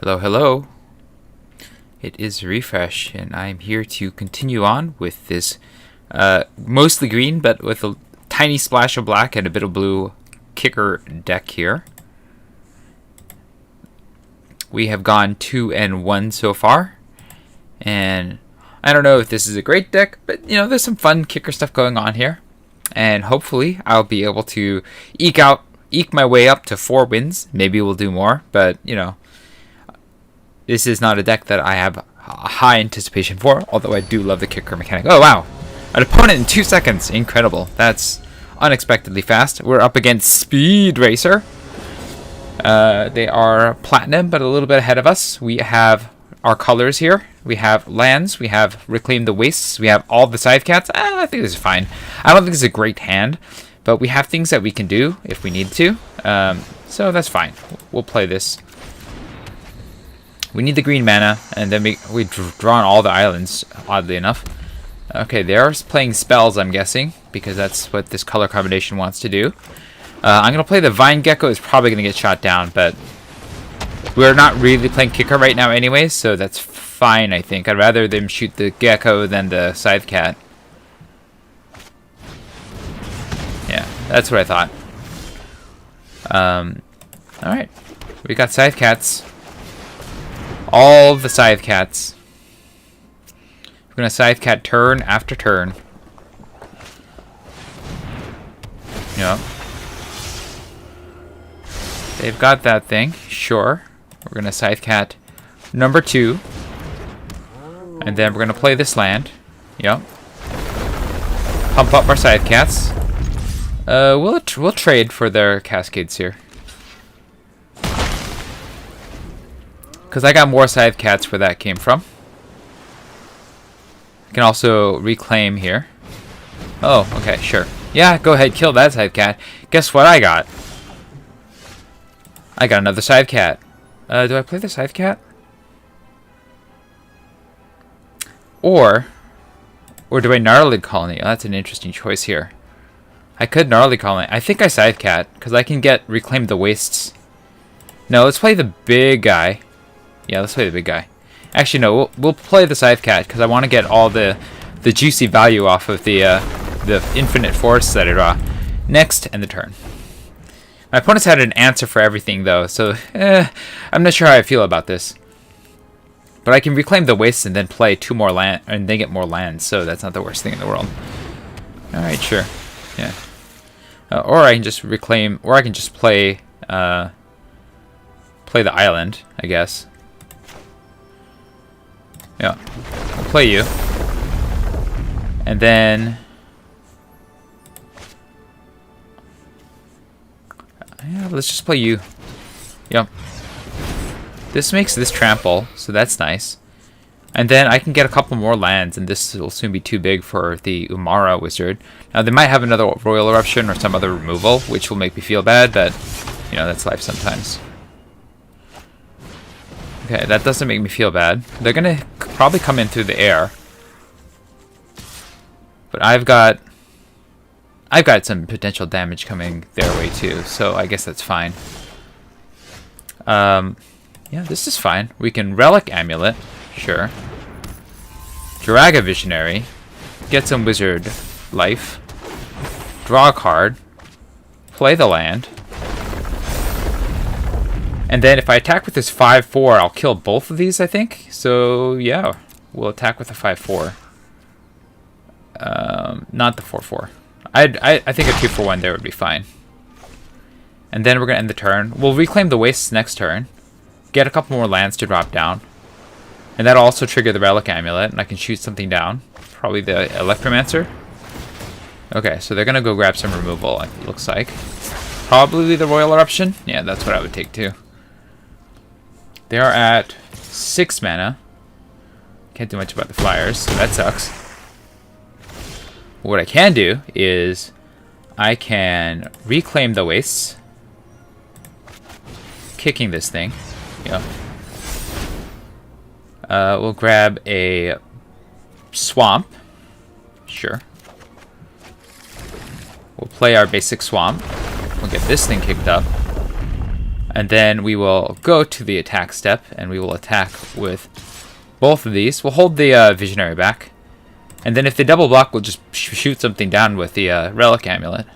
Hello, hello. It is Refresh, and I'm here to continue on with this mostly green, but with a tiny splash of black and a bit of blue kicker deck here. We have gone 2-1 so far, and I don't know if this is a great deck, but there's some fun kicker stuff going on here, and hopefully I'll be able to eke my way up to 4 wins. Maybe we'll do more, but this is not a deck that I have a high anticipation for, although I do love the kicker mechanic. Oh, wow. An opponent in 2 seconds. Incredible. That's unexpectedly fast. We're up against Speed Racer. They are platinum, but a little bit ahead of us. We have our colors here. We have lands. We have Reclaim the Wastes. We have all the Scythe Cats. I think this is fine. I don't think this is a great hand, but we have things that we can do if we need to. So that's fine. We'll play this. We need the green mana, and then we draw on all the islands, oddly enough. Okay, they are playing spells, I'm guessing, because that's what this color combination wants to do. I'm going to play the Vine Gecko. It's probably going to get shot down, but we're not really playing kicker right now anyway, so that's fine, I think. I'd rather them shoot the Gecko than the Scythe Cat. Yeah, that's what I thought. Alright, we got Scythe Cats. All the Scythe Cats. We're going to Scythe Cat turn after turn. Yep. They've got that thing. Sure. We're going to Scythe Cat number 2. And then we're going to play this land. Yep. Pump up our Scythe Cats. We'll trade for their Cascades here. Because I got more Scythe Cats where that came from. I can also reclaim here. Oh, okay, sure. Yeah, go ahead, kill that Scythe Cat. Guess what I got? I got another Scythe Cat. Do I play the Scythe Cat? Or do I Gnarly Colony? Oh, that's an interesting choice here. I could Gnarly Colony. I think I Scythe Cat, because I can get Reclaim the Wastes. No, let's play the big guy. Yeah, let's play the big guy. Actually, no, we'll play the Scythe Cat because I want to get all the juicy value off of the infinite forests that I draw. Next, end the turn. My opponent's had an answer for everything, though, so I'm not sure how I feel about this. But I can Reclaim the Wastes and then play 2 more land, and then get more lands, so that's not the worst thing in the world. All right, sure, yeah. Or I can just reclaim, or I can just play the island, I guess. Yeah, I'll play you. And then yeah, let's just play you. Yep. This makes this trample, so that's nice. And then I can get a couple more lands, and this will soon be too big for the Umara Wizard. Now, they might have another Royal Eruption or some other removal, which will make me feel bad, but that's life sometimes. Okay, that doesn't make me feel bad. They're going to probably come in through the air. But I've got some potential damage coming their way too, so I guess that's fine. Yeah, this is fine. We can Relic Amulet, sure. Draga Visionary, get some Wizard life, draw a card, play the land. And then if I attack with this 5/4, I'll kill both of these, I think. So, yeah, we'll attack with the 5/4. Not the 4/4. I think a 2-for-1 there would be fine. And then we're going to end the turn. We'll Reclaim the Wastes next turn. Get a couple more lands to drop down. And that'll also trigger the Relic Amulet, and I can shoot something down. Probably the Electromancer. Okay, so they're going to go grab some removal, it looks like. Probably the Royal Eruption. Yeah, that's what I would take too. They are at 6 mana. Can't do much about the flyers, so that sucks. What I can do is I can Reclaim the Wastes. Kicking this thing. Yep. We'll grab a Swamp. Sure. We'll play our basic Swamp. We'll get this thing kicked up. And then we will go to the attack step, and we will attack with both of these. We'll hold the Visionary back. And then if they double block, we'll just shoot something down with the Relic Amulet.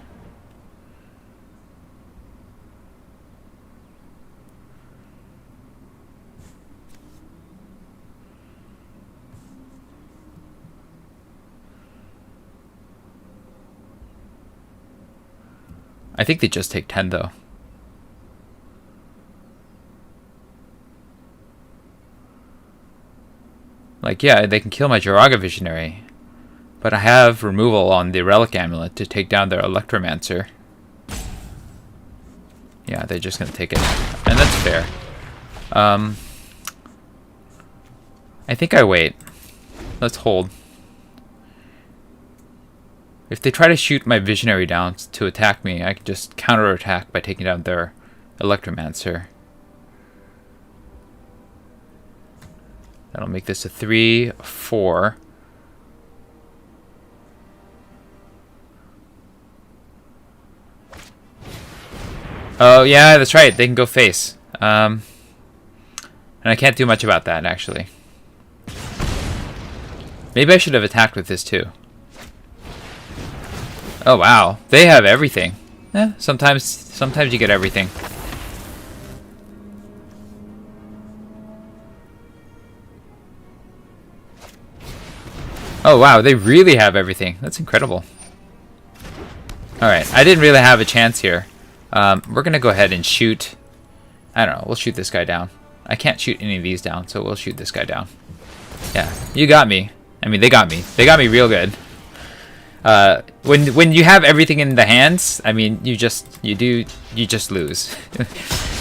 I think they just take 10, though. Like, yeah, they can kill my Joraga Visionary. But I have removal on the Relic Amulet to take down their Electromancer. Yeah, they're just going to take it. And that's fair. I think I wait. Let's hold. If they try to shoot my Visionary down to attack me, I can just counterattack by taking down their Electromancer. That'll make this a 3/4. Oh, yeah, that's right. They can go face. And I can't do much about that, actually. Maybe I should have attacked with this, too. Oh, wow. They have everything. Sometimes you get everything. Oh, wow. They really have everything. That's incredible. Alright. I didn't really have a chance here. We're going to go ahead and shoot. I don't know. We'll shoot this guy down. I can't shoot any of these down, so we'll shoot this guy down. Yeah. You got me. I mean, they got me. They got me real good. When you have everything in the hands, I mean, you just lose.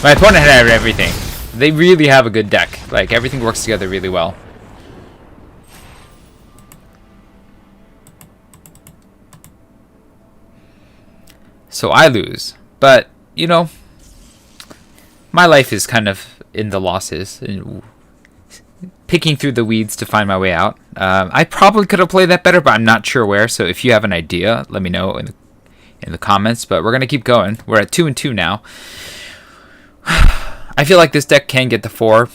My opponent had everything. They really have a good deck. Like, everything works together really well. So I lose. But, you know, my life is kind of in the losses. And picking through the weeds to find my way out. I probably could have played that better, but I'm not sure where. So if you have an idea, let me know in the comments. But we're going to keep going. We're at 2-2 now. I feel like this deck can get the 4.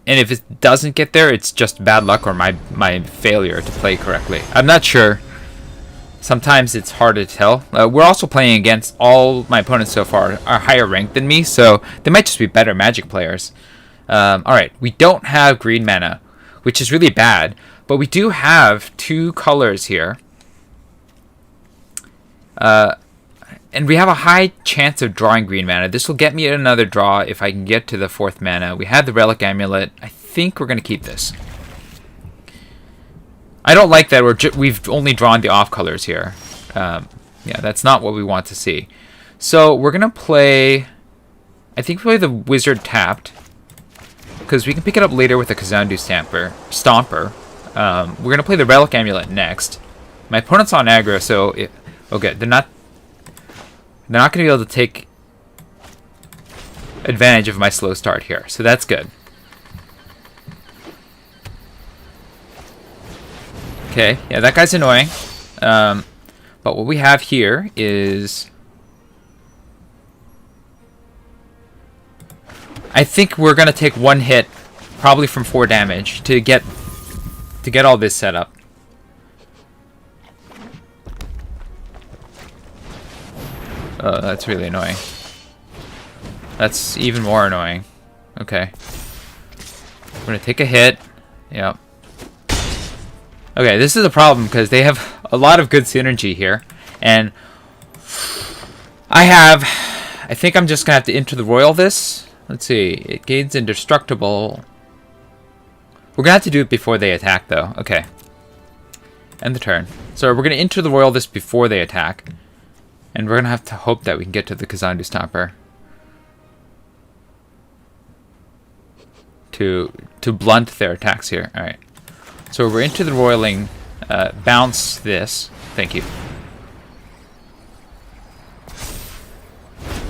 And if it doesn't get there, it's just bad luck or my failure to play correctly. I'm not sure. Sometimes it's hard to tell. We're also playing against all my opponents so far are higher ranked than me, so they might just be better Magic players. Alright, we don't have green mana, which is really bad, but we do have 2 colors here. And we have a high chance of drawing green mana. This will get me another draw if I can get to the 4th mana. We have the Relic Amulet. I think we're going to keep this. I don't like that we've only drawn the off colors here. Yeah, that's not what we want to see. So we're going to play... I think we play the Wizard tapped. Because we can pick it up later with the Kazandu Stomper. We're going to play the Relic Amulet next. My opponent's on aggro, so... okay, they're not going to be able to take advantage of my slow start here. So that's good. Okay, yeah, that guy's annoying. But what we have here is... I think we're going to take 1 hit, probably from 4 damage, to get all this set up. Oh, that's really annoying. That's even more annoying. Okay. We're going to take a hit. Yep. Okay, this is a problem because they have a lot of good synergy here. And I think I'm just going to have to enter the Royal this. Let's see. It gains Indestructible. We're going to have to do it before they attack, though. Okay. End the turn. So we're going to enter the Royal this before they attack. And we're going to have to hope that we can get to the Kazandu Stomper. To blunt their attacks here. Alright. So we're into the Roiling. Bounce this. Thank you.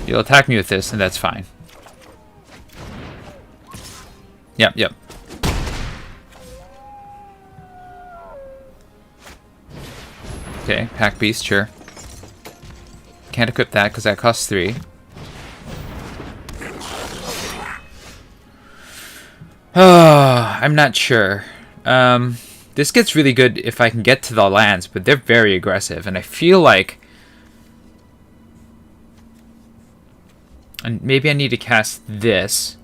You'll attack me with this, and that's fine. Yep. Okay, Pack Beast, sure. Can't equip that because that costs 3. I'm not sure. This gets really good if I can get to the lands, but they're very aggressive, and I feel like... And maybe I need to cast this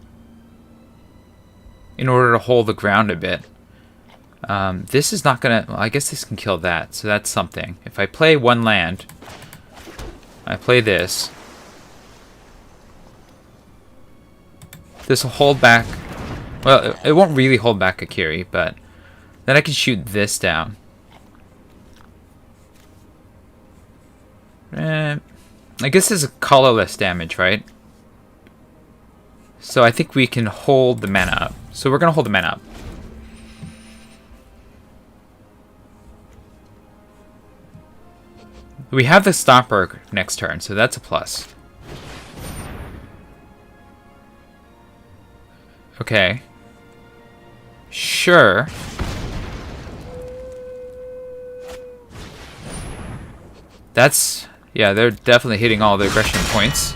in order to hold the ground a bit. This is not gonna... Well, I guess this can kill that, so that's something. If I play one land, I play this. This will hold back... Well, it won't really hold back Akiri, but then I can shoot this down. I guess this is colorless damage, right? So I think we can hold the mana up. So we're going to hold the mana up. We have the Stomper next turn, so that's a plus. Okay. Sure. That's... Yeah, they're definitely hitting all the aggression points.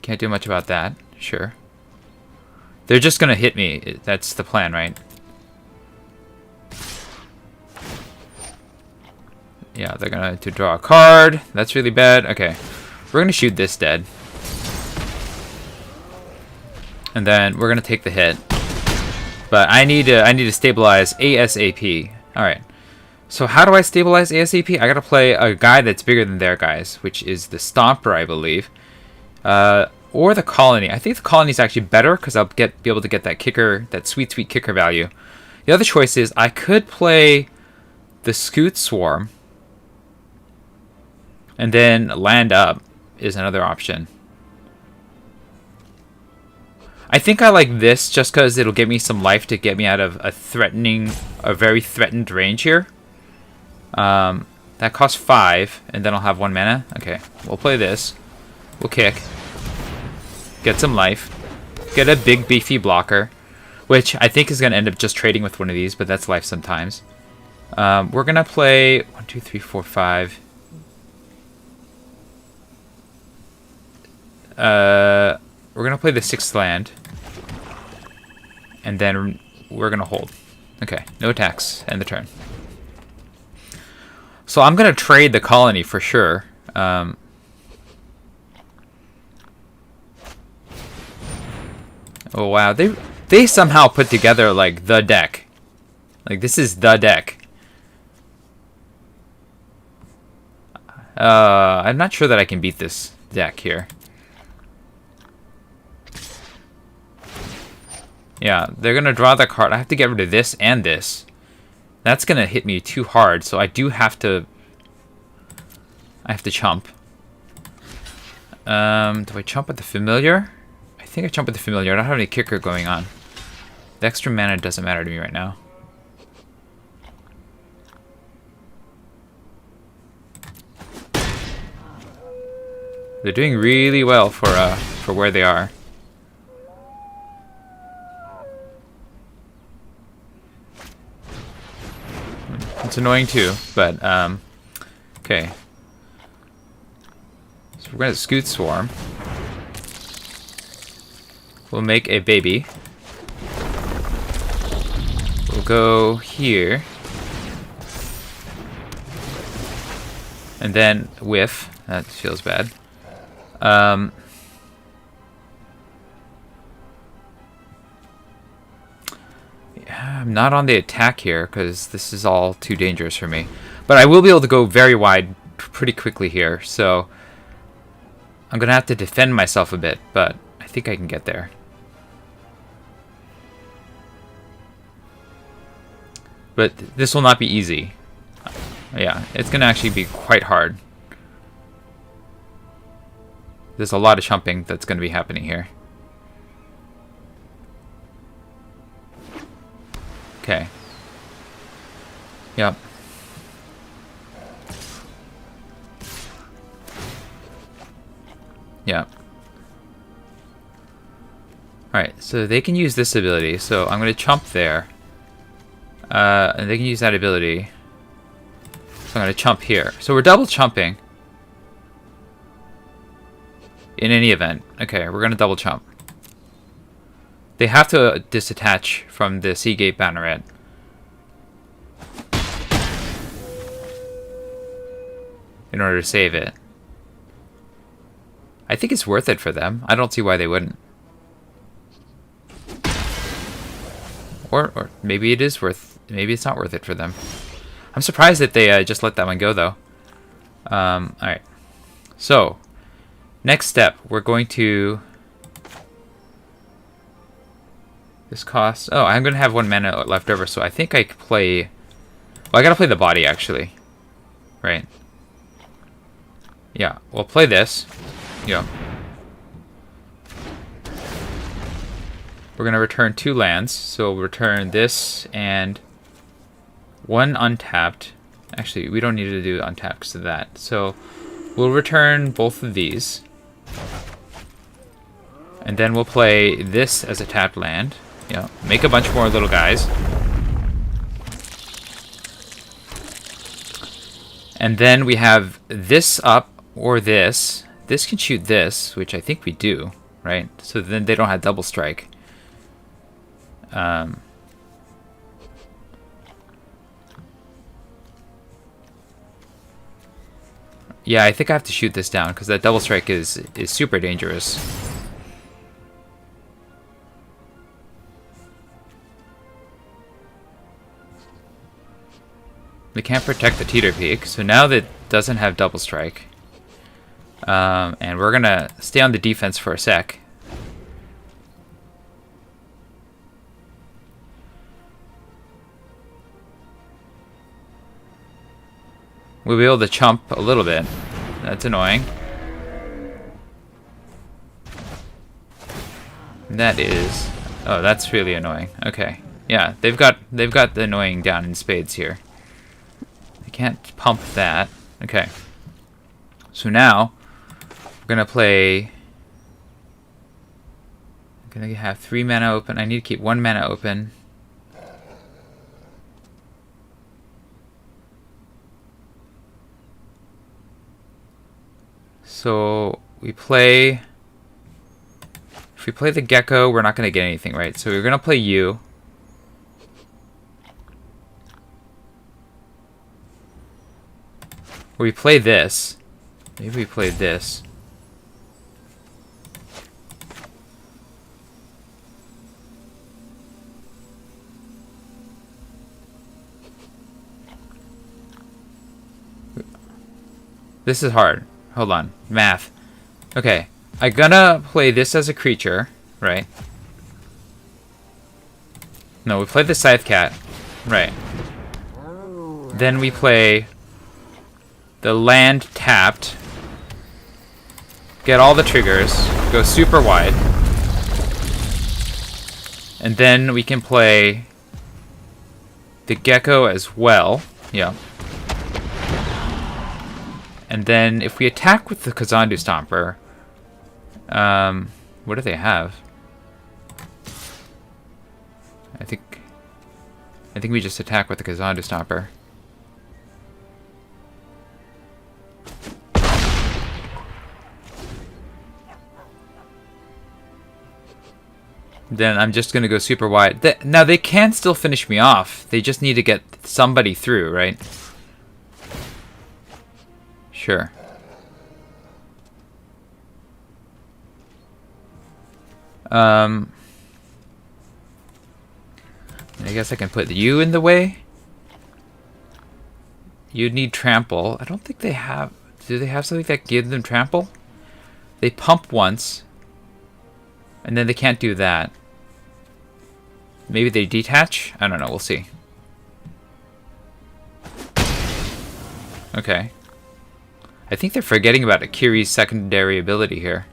Can't do much about that. Sure. They're just gonna hit me. That's the plan, right? Yeah, they're gonna to draw a card. That's really bad. Okay. We're gonna shoot this dead. And then we're gonna take the hit. But I need to stabilize ASAP. Alright. So how do I stabilize ASAP? I gotta play a guy that's bigger than their guys, which is the Stomper, I believe. Or the Colony. I think the Colony is actually better because I'll be able to get that kicker, that sweet kicker value. The other choice is I could play the Scoot Swarm and then land up is another option. I think I like this just because it'll give me some life to get me out of a very threatened range here. That costs 5, and then I'll have 1 mana. Okay, we'll play this. We'll kick. Get some life. Get a big beefy blocker, which I think is going to end up just trading with one of these, but that's life sometimes. We're going to play 1, 2, 3, 4, 5. We're going to play the 6th land. And then we're going to hold. Okay, no attacks. End the turn. So I'm going to trade the Colony for sure. Oh wow, they somehow put together like the deck. Like this is the deck. I'm not sure that I can beat this deck here. Yeah, they're gonna draw the card. I have to get rid of this and this. That's gonna hit me too hard, so I do have to... I have to chump. Do I chump with the Familiar? I think I chump with the Familiar. I don't have any kicker going on. The extra mana doesn't matter to me right now. They're doing really well for where they are. It's annoying too, but okay. So we're gonna Scoot Swarm. We'll make a baby. We'll go here. And then whiff. That feels bad. I'm not on the attack here because this is all too dangerous for me. But I will be able to go very wide pretty quickly here, so I'm going to have to defend myself a bit, but I think I can get there. But this will not be easy. Yeah, it's going to actually be quite hard. There's a lot of chumping that's going to be happening here. Okay. Yep. Yep. Alright, so they can use this ability, so I'm going to chump there. And they can use that ability. So I'm going to chump here. So we're double chumping. In any event. Okay, we're going to double chump. They have to disattach from the Seagate Banneret. In order to save it. I think it's worth it for them. I don't see why they wouldn't. Or maybe it is worth... Maybe it's not worth it for them. I'm surprised that they just let that one go, though. Alright. So, next step. We're going to... This costs... Oh, I'm going to have 1 mana left over, so I think I could play... Well, I gotta play the body, actually. Right. Yeah, we'll play this. Yeah. We're going to return 2 lands. So we'll return this and 1 untapped. Actually, we don't need to do untapped because of that. So we'll return both of these. And then we'll play this as a tapped land. Yeah, make a bunch more little guys. And then we have this up or this. This can shoot this, which I think we do, right? So then they don't have double strike. Yeah, I think I have to shoot this down because that double strike is super dangerous. They can't protect the Teeter Peak, so now that doesn't have double strike. And we're gonna stay on the defense for a sec. We'll be able to chump a little bit. That's annoying. That is... Oh, that's really annoying. Okay. Yeah, they've got the annoying down in spades here. They can't pump that. Okay. So now, we're gonna play... I'm gonna have 3 mana open. I need to keep 1 mana open. So we play... If we play the Gecko, we're not going to get anything, right? So we're going to play you. Or we play this. Maybe we play this. This is hard. Hold on. Math. Okay. I'm gonna play this as a creature, right? No, we play the Scythe Cat. Right. Then we play the land tapped. Get all the triggers. Go super wide. And then we can play the Gecko as well. Yeah. And then if we attack with the Kazandu Stomper, what do they have? I think we just attack with the Kazandu Stomper. Then I'm just gonna go super wide. Now they can still finish me off. They just need to get somebody through, right? Sure. I guess I can put you in the way. You'd need trample. I don't think they have... Do they have something that gives them trample? They pump once. And then they can't do that. Maybe they detach? I don't know. We'll see. Okay. I think they're forgetting about Akiri's secondary ability here.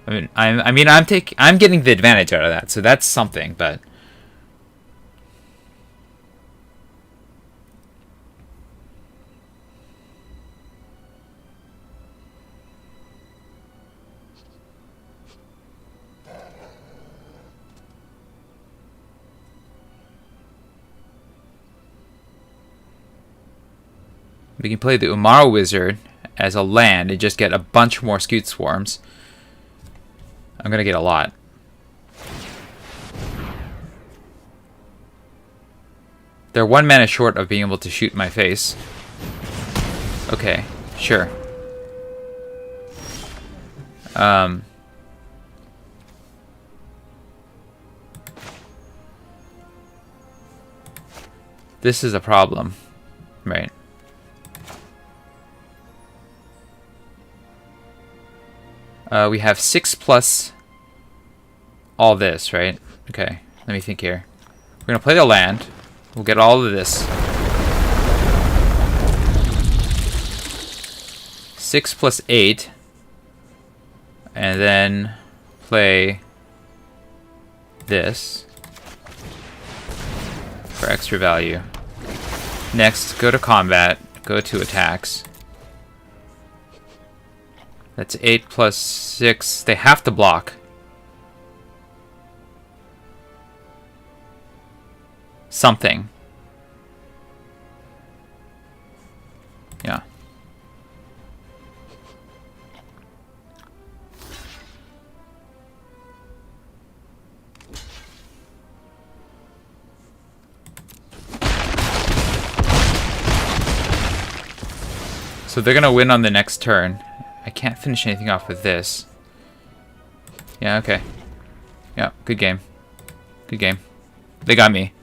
I'm getting the advantage out of that, so that's something, but we can play the Umara Wizard as a land and just get a bunch more Scoot Swarms. I'm gonna get a lot. They're 1 mana short of being able to shoot my face. Okay, sure. This is a problem, right? We have 6 plus all this, right? Okay, let me think here. We're gonna play the land. We'll get all of this. 6 plus 8. And then play this for extra value. Next, go to combat. Go to attacks. That's 8 plus 6. They have to block. Something. Yeah. So they're gonna win on the next turn. I can't finish anything off with this. Yeah, okay. Yeah, good game. Good game. They got me.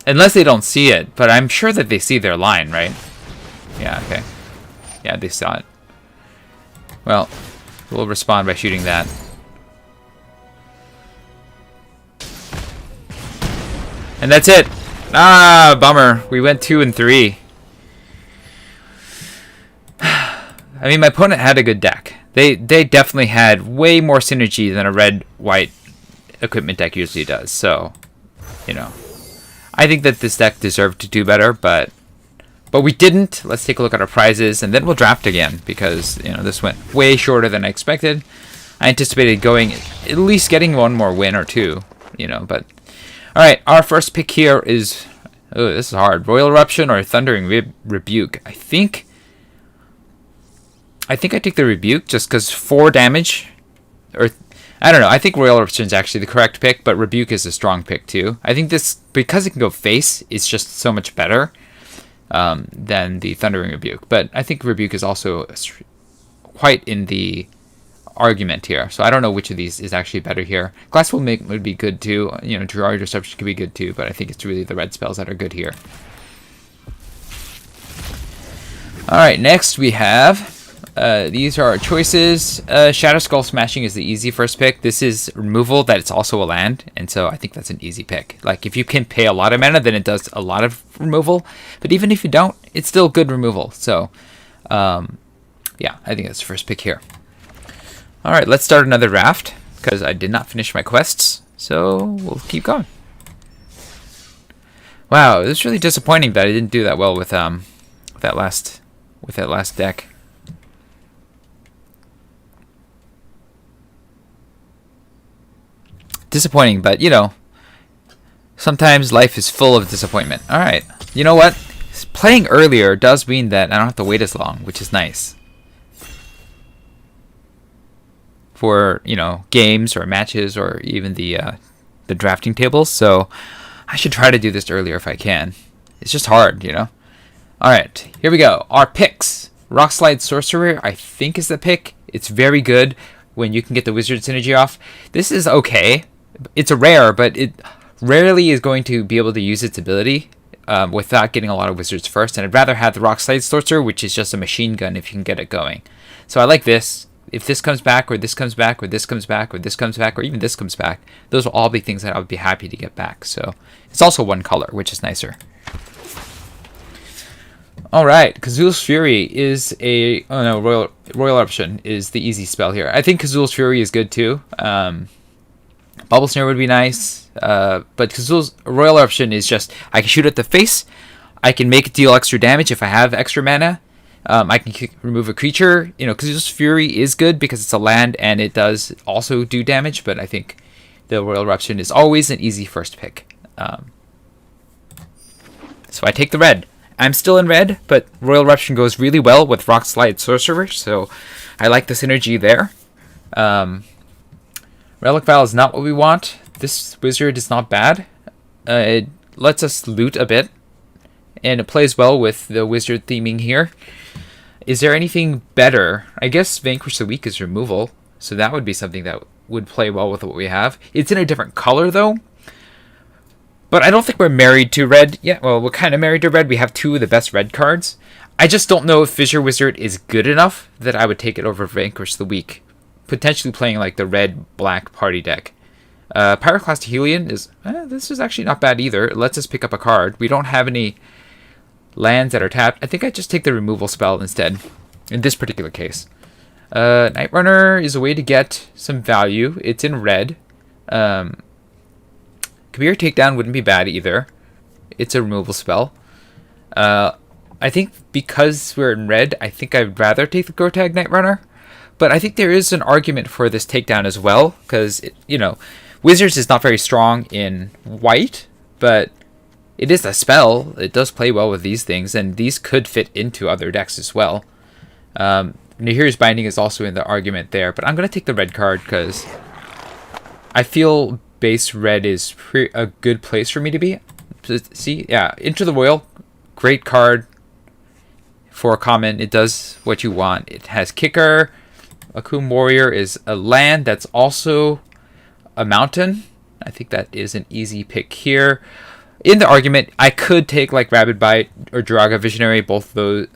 Unless they don't see it, but I'm sure that they see their line, right? Yeah, okay. Yeah, they saw it. Well, we'll respond by shooting that. And that's it! Ah, bummer. We went 2 and 3. I mean, my opponent had a good deck. They definitely had way more synergy than a red-white equipment deck usually does, so, you know. I think that this deck deserved to do better, but we didn't. Let's take a look at our prizes, and then we'll draft again, because, you know, this went way shorter than I expected. I anticipated going, at least getting 1 more win or 2, you know, but... Alright, our first pick here is... Oh, this is hard. Royal Eruption or Thundering Rebuke. I think I take the Rebuke just because 4 damage. Or, I don't know. I think Royal Eruption is actually the correct pick, but Rebuke is a strong pick too. I think this, because it can go face, is just so much better than the Thundering Rebuke. But I think Rebuke is also quite in the argument here. So I don't know which of these is actually better here. Glassful would be good too. You know, Gerard Reception could be good too, but I think it's really the red spells that are good here. Alright, next we have... these are our choices. Shadow Skull Smashing is the easy first pick. This is removal that it's also a land, and so I think that's an easy pick. Like, if you can pay a lot of mana, then it does a lot of removal. But even if you don't, it's still good removal. So, yeah, I think that's the first pick here. Alright, let's start another draft, because I did not finish my quests, so we'll keep going. Wow, it's really disappointing that I didn't do that well with that last deck. Disappointing, but you know, sometimes life is full of disappointment. Alright, you know what? Playing earlier does mean that I don't have to wait as long, which is nice. For, you know, games or matches or even the drafting tables, so I should try to do this earlier if I can. It's just hard, you know? Alright, here we go. Our picks. Rockslide Sorcerer, I think, is the pick. It's very good when you can get the Wizard Synergy off. This is okay. It's a rare, but it rarely is going to be able to use its ability without getting a lot of Wizards first, and I'd rather have the Rockslide Sorcerer, which is just a machine gun if you can get it going. So I like this. If this comes back, or this comes back, or this comes back, or this comes back, or even this comes back, those will all be things that I would be happy to get back. So it's also 1 color, which is nicer. Alright, Kazul's Fury is a... Oh no, Royal Eruption is the easy spell here. I think Kazul's Fury is good too. Bubble Snare would be nice. But Kazul's Royal Eruption is just... I can shoot at the face. I can make it deal extra damage if I have extra mana. I can remove a creature. You know, Kazul's Fury is good because it's a land and it does also do damage. But I think the Royal Eruption is always an easy first pick. So I take the red. I'm still in red, but Royal Eruption goes really well with Rock Slide Sorcerer, so I like the synergy there. Relic Vial is not what we want. This wizard is not bad. It lets us loot a bit, and it plays well with the wizard theming here. Is there anything better? I guess Vanquish the Weak is removal, so that would be something that would play well with what we have. It's in a different color, though. But I don't think we're married to red yet. Well, we're kind of married to red. We have two of the best red cards. I just don't know if Fissure Wizard is good enough that I would take it over Vanquish the Weak. Potentially playing like the red-black party deck. Pyroclast Helion is... this is actually not bad either. It lets us pick up a card. We don't have any lands that are tapped. I think I just take the removal spell instead. In this particular case. Night Runner is a way to get some value. It's in red. Kabir Takedown wouldn't be bad either. It's a removal spell. I think because we're in red, I think I'd rather take the Grotag Night Runner. But I think there is an argument for this takedown as well. Because, Wizards is not very strong in white. But it is a spell. It does play well with these things. And these could fit into other decks as well. Nahiri's Binding is also in the argument there. But I'm going to take the red card because I feel base red is a good place for me to be. See? Yeah. Into the Royal. Great card. For a common. It does what you want. It has Kicker. Akum Warrior is a land that's also a mountain. I think that is an easy pick here. In the argument, I could take like Rabid Bite or Jiraga Visionary. Both those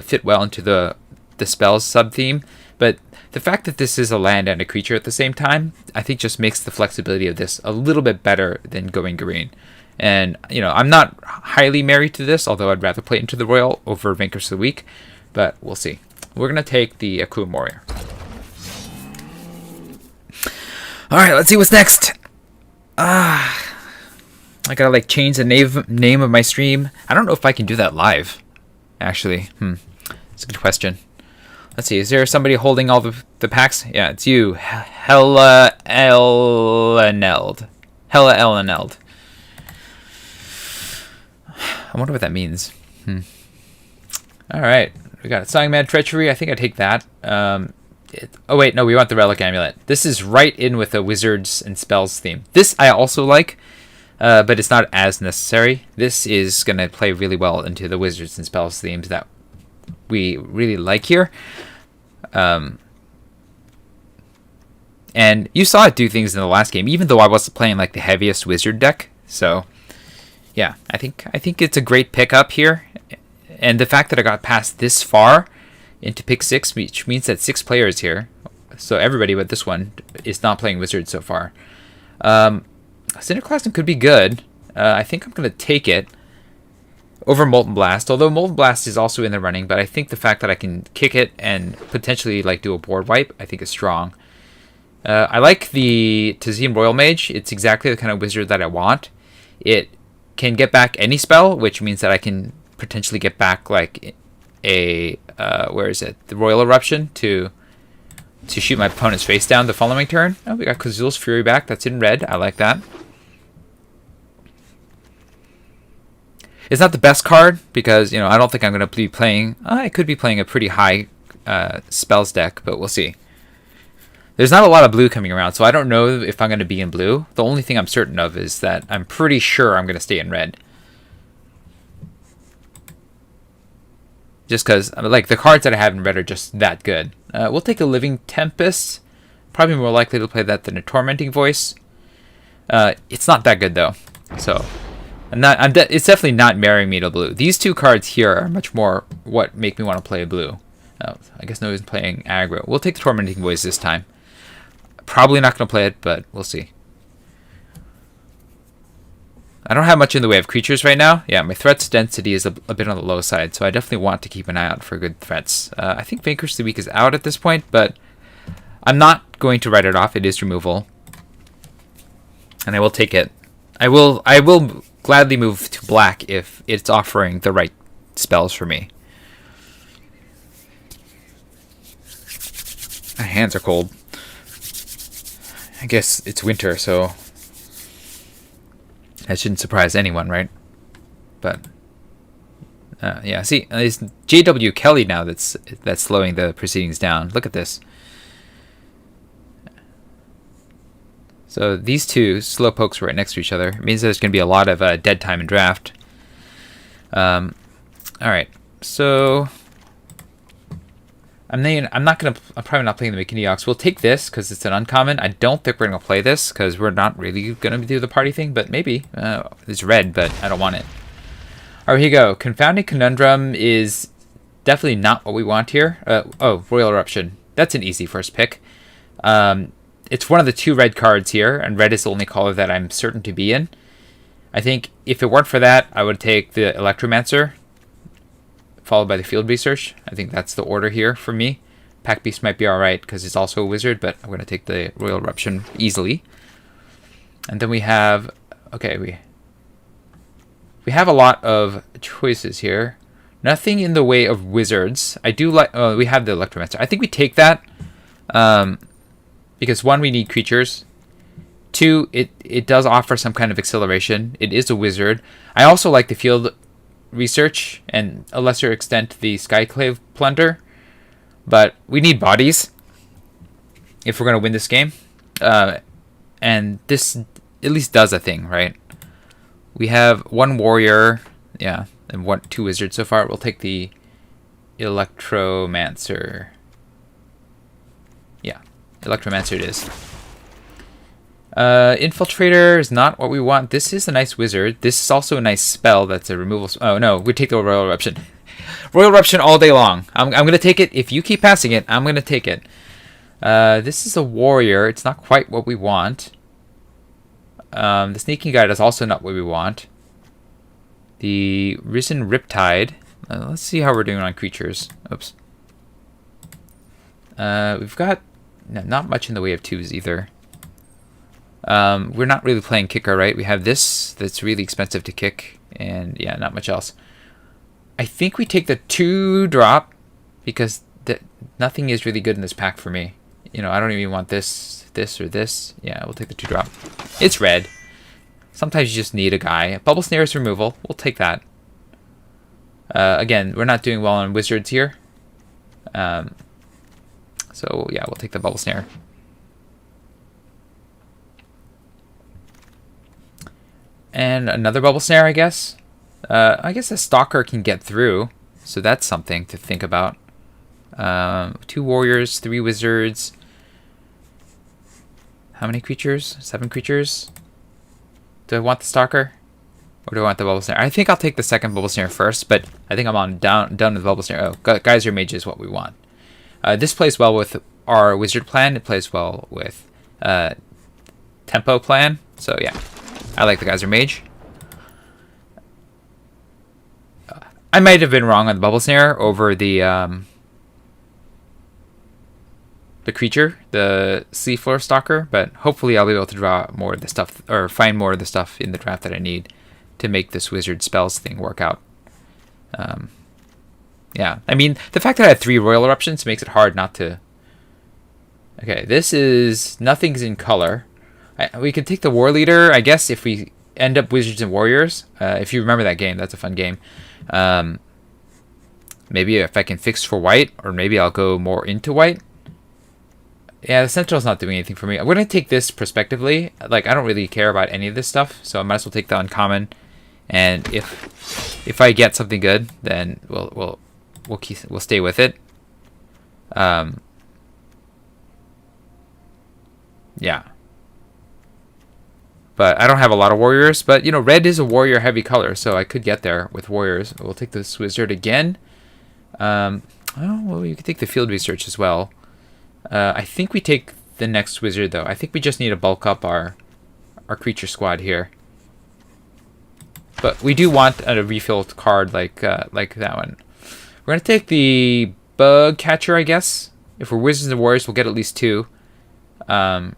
fit well into the spells sub-theme. But the fact that this is a land and a creature at the same time, I think just makes the flexibility of this a little bit better than going green. And, I'm not highly married to this, although I'd rather play Into the Royal over Vanquish the Weak. But we'll see. We're going to take the Akum Warrior. Alright, let's see what's next. I gotta change the name of my stream. I don't know if I can do that live, actually. It's a good question. Let's see, is there somebody holding all the packs? Yeah, it's you. Hella Elneld. Hella Elneld. I wonder what that means. Alright. We got Songmad Treachery. I think I'd take that. Oh, wait. No, we want the Relic Amulet. This is right in with the Wizards and Spells theme. This I also like, but it's not as necessary. This is going to play really well into the Wizards and Spells themes that we really like here. And you saw it do things in the last game, even though I wasn't playing like the heaviest Wizard deck. So, yeah, I think it's a great pickup here. And the fact that I got past this far into pick 6, which means that 6 players here, so everybody but this one, is not playing Wizard so far. Cinderclaston could be good. I think I'm going to take it over Molten Blast, although Molten Blast is also in the running, but I think the fact that I can kick it and potentially do a board wipe, I think is strong. I like the Tazim Royal Mage. It's exactly the kind of wizard that I want. It can get back any spell, which means that I can potentially get back a where is it? The Royal Eruption to shoot my opponent's face down the following turn. Oh, we got Kazul's Fury back. That's in red. I like that. It's not the best card because I don't think I'm going to be playing. I could be playing a pretty high spells deck, but we'll see. There's not a lot of blue coming around, so I don't know if I'm going to be in blue. The only thing I'm certain of is that I'm pretty sure I'm going to stay in red. Just because, the cards that I have in red are just that good. We'll take a Living Tempest. Probably more likely to play that than a Tormenting Voice. It's not that good, though. So, it's definitely not marrying me to blue. These two cards here are much more what make me want to play a blue. I guess nobody's playing aggro. We'll take the Tormenting Voice this time. Probably not going to play it, but we'll see. I don't have much in the way of creatures right now. Yeah, my threats density is a bit on the low side, so I definitely want to keep an eye out for good threats. I think Vanquish the Weak is out at this point, but I'm not going to write it off. It is removal. And I will take it. I will gladly move to black if it's offering the right spells for me. My hands are cold. I guess it's winter, so that shouldn't surprise anyone, right? But Yeah, see, it's J.W. Kelly now that's slowing the proceedings down. Look at this. So these two slow pokes right next to each other. It means there's going to be a lot of dead time in draft. All right, so I'm probably not playing the McKinney Ox. We'll take this because it's an uncommon. I don't think we're going to play this because we're not really going to do the party thing, but maybe. It's red, but I don't want it. All right, here you go. Confounding Conundrum is definitely not what we want here. Royal Eruption. That's an easy first pick. It's one of the 2 red cards here, and red is the only color that I'm certain to be in. I think if it weren't for that, I would take the Electromancer, followed by the Field Research. I think that's the order here for me. Pack Beast might be alright, because it's also a wizard, but I'm going to take the Royal Eruption easily. And then we have... Okay, we have a lot of choices here. Nothing in the way of wizards. I do like... Oh, we have the Electromancer. I think we take that. Because 1, we need creatures. 2, it does offer some kind of acceleration. It is a wizard. I also like the Field Research, and a lesser extent the Skyclave Plunder. But we need bodies if we're going to win this game. And this at least does a thing, right? We have 1 warrior, yeah, and 2 wizards so far. We'll take the Electromancer. Yeah, Electromancer it is. Infiltrator is not what we want. This is a nice wizard. This is also a nice spell that's a removal. Oh no, we take the Royal Eruption. Royal Eruption all day long. I'm going to take it. If you keep passing it, I'm going to take it. This is a warrior. It's not quite what we want. The Sneaking Guide is also not what we want. The Risen Riptide. Let's see how we're doing on creatures. Oops. We've got not much in the way of 2s either. We're not really playing kicker, right? We have this that's really expensive to kick, and yeah, not much else. I think we take the 2-drop because nothing is really good in this pack for me. You know, I don't even want this, or this. Yeah, we'll take the 2-drop. It's red. Sometimes you just need a guy. Bubble Snare is removal. We'll take that. Again, we're not doing well on wizards here. So yeah, we'll take the Bubble Snare. And another Bubble Snare, I guess. I guess a Stalker can get through, so that's something to think about. 2 warriors, 3 wizards. How many creatures? 7 creatures. Do I want the Stalker? Or do I want the Bubble Snare? I think I'll take the second Bubble Snare first, but I think I'm done with Bubble Snare. Oh, Geyser Mage is what we want. This plays well with our wizard plan. It plays well with tempo plan. So yeah, I like the Geyser Mage. I might have been wrong on the Bubble Snare over the creature, the Seafloor Stalker, but hopefully I'll be able to draw more of the stuff, or find more of the stuff in the draft that I need to make this wizard spells thing work out. Yeah, I mean, the fact that I had 3 Royal Eruptions makes it hard not to... Okay, this is... Nothing's in color. We can take the War Leader, I guess, if we end up Wizards and Warriors. If you remember that game, that's a fun game. Maybe if I can fix for white, or maybe I'll go more into white. Yeah, the Sentinel's not doing anything for me. I'm going to take this prospectively. Like, I don't really care about any of this stuff, so I might as well take the uncommon. And if I get something good, then we'll stay with it. Yeah. But I don't have a lot of warriors. But, you know, red is a warrior-heavy color, so I could get there with warriors. We'll take this wizard again. Oh, well, you could take the field research as well. I think we take the next wizard, though. I think we just need to bulk up our creature squad here. But we do want a refilled card like that one. We're going to take the Bug Catcher, I guess. If we're Wizards and Warriors, we'll get at least 2. I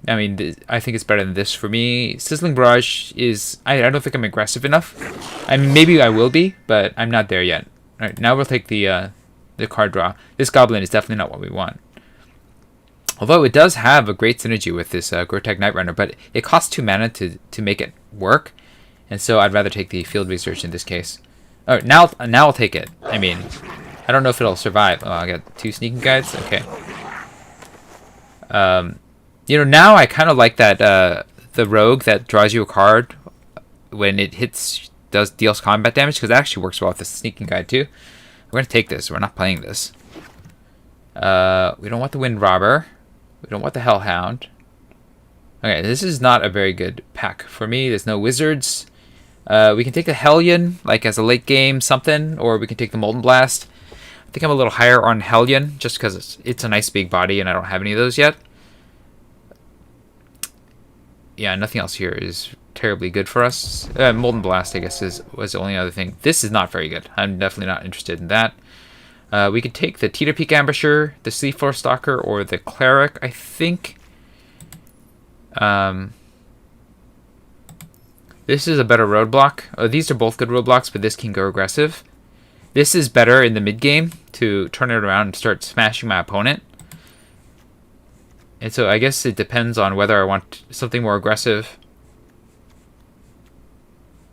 mean, I think it's better than this for me. Sizzling Barrage is... I don't think I'm aggressive enough. I mean, maybe I will be, but I'm not there yet. All right, now we'll take the card draw. This Goblin is definitely not what we want. Although it does have a great synergy with this Grotag Night Runner, but it costs 2 mana to make it work. And so I'd rather take the Field Research in this case. Oh, now I'll take it. I mean, I don't know if it'll survive. Oh, I got 2 sneaking guides. Okay. You know, now I kind of like that the rogue that draws you a card when it deals combat damage, because it actually works well with the sneaking guide too. We're gonna take this. We're not playing this. We don't want the Wind Robber. We don't want the Hellhound. Okay, this is not a very good pack for me. There's no wizards. We can take the Hellion, like as a late game something, or we can take the Molten Blast. I think I'm a little higher on Hellion, just because it's a nice big body and I don't have any of those yet. Yeah, nothing else here is terribly good for us. Molten Blast, I guess, was the only other thing. This is not very good. I'm definitely not interested in that. We could take the Teeter Peak Ambusher, the Seafloor Stalker, or the Cleric, I think. This is a better roadblock. These are both good roadblocks, but this can go aggressive. This is better in the mid-game to turn it around and start smashing my opponent. And so I guess it depends on whether I want something more aggressive.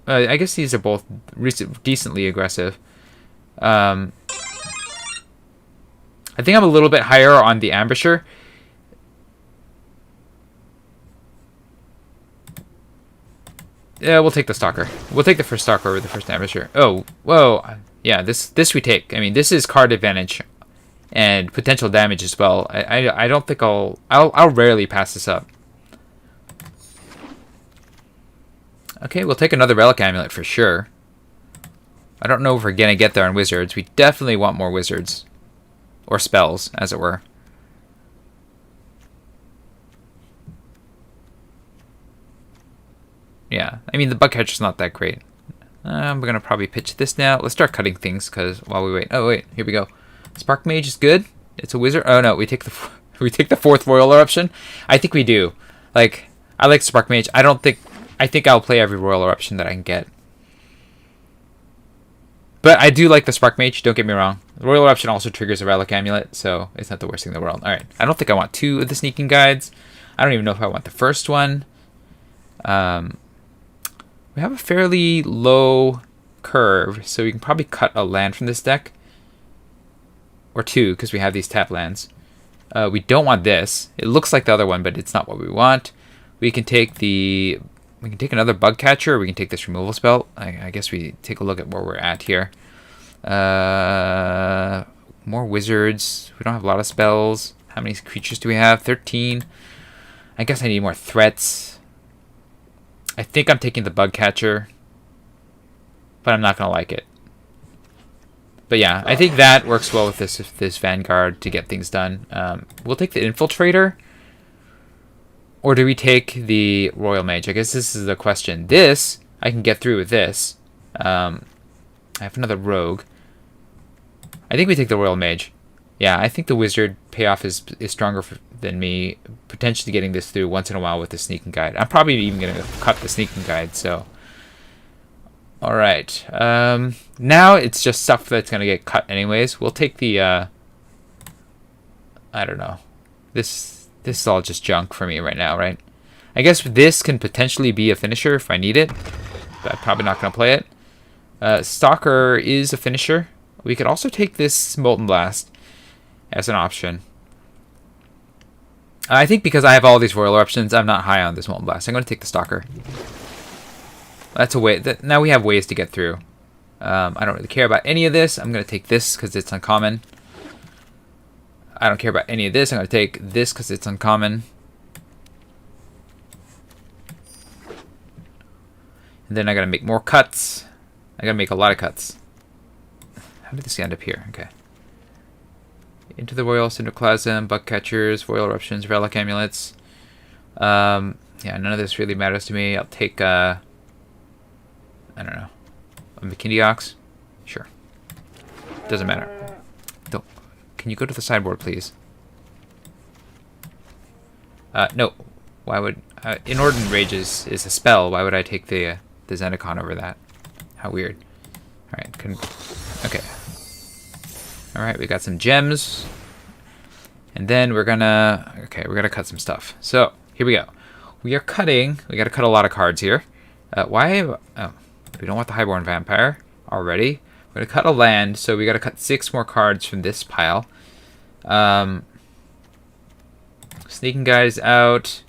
I guess these are both decently aggressive. I think I'm a little bit higher on the Ambusher. Yeah, we'll take the Stalker. We'll take the first Stalker over the first Ambusher. Oh, whoa. Yeah, this we take. I mean, this is card advantage and potential damage as well. I don't think I'll rarely pass this up. Okay, we'll take another Relic Amulet for sure. I don't know if we're gonna get there on wizards. We definitely want more wizards. Or spells, as it were. Yeah, I mean, the Bugcatcher's not that great. I'm gonna probably pitch this now. Let's start cutting things, because while we wait. Oh, wait, here we go. Spark Mage is good. It's a wizard. Oh, no, we take the 4th Royal Eruption. I think we do. Like, I like Spark Mage. I think I'll play every Royal Eruption that I can get. But I do like the Spark Mage, don't get me wrong. The Royal Eruption also triggers a Relic Amulet, so it's not the worst thing in the world. Alright, I don't think I want 2 of the Sneaking Guides. I don't even know if I want the first one. We have a fairly low curve, so we can probably cut a land from this deck. Or 2, because we have these tap lands. We don't want this. It looks like the other one, but it's not what we want. We can take another Bugcatcher, or we can take this removal spell. I guess we take a look at where we're at here. More wizards. We don't have a lot of spells. How many creatures do we have? 13. I guess I need more threats. I think I'm taking the Bugcatcher, but I'm not going to like it. But yeah, I think that works well with this Vanguard to get things done. We'll take the Infiltrator. Or do we take the Royal Mage? I guess this is the question. This, I can get through with this. I have another Rogue. I think we take the Royal Mage. Yeah, I think the Wizard payoff is stronger than me potentially getting this through once in a while with the Sneaking Guide. I'm probably even going to cut the Sneaking Guide, so... Alright. Now it's just stuff that's going to get cut anyways. We'll take the... I don't know. This is all just junk for me right now, right? I guess this can potentially be a finisher if I need it, but I'm probably not going to play it. Stalker is a finisher. We could also take this Molten Blast as an option. I think because I have all these Royal Eruptions, I'm not high on this Molten Blast. I'm going to take the Stalker. That's a way. Now we have ways to get through. I don't really care about any of this. I'm going to take this because it's uncommon. I don't care about any of this. I'm going to take this because it's uncommon. And then I got to make more cuts. I got to make a lot of cuts. How did this end up here? Okay. Into the Royal Cinderclasm, Bugcatchers, Royal Eruptions, Relic Amulets. Yeah, none of this really matters to me. I'll take, I don't know, a McKinney Ox? Sure. Doesn't matter. Don't. Can you go to the sideboard, please? No. Why would... Inordinate Rage is a spell. Why would I take the Zendikar over that? How weird. Alright, okay. Alright, we got some gems. And then we're gonna... Okay, we're gonna cut some stuff. So, here we go. We are cutting... We gotta cut a lot of cards here. Why... Oh, we don't want the Highborn Vampire. already. We're going to cut a land, so we got to cut 6 more cards from this pile. Sneaking Guide is out.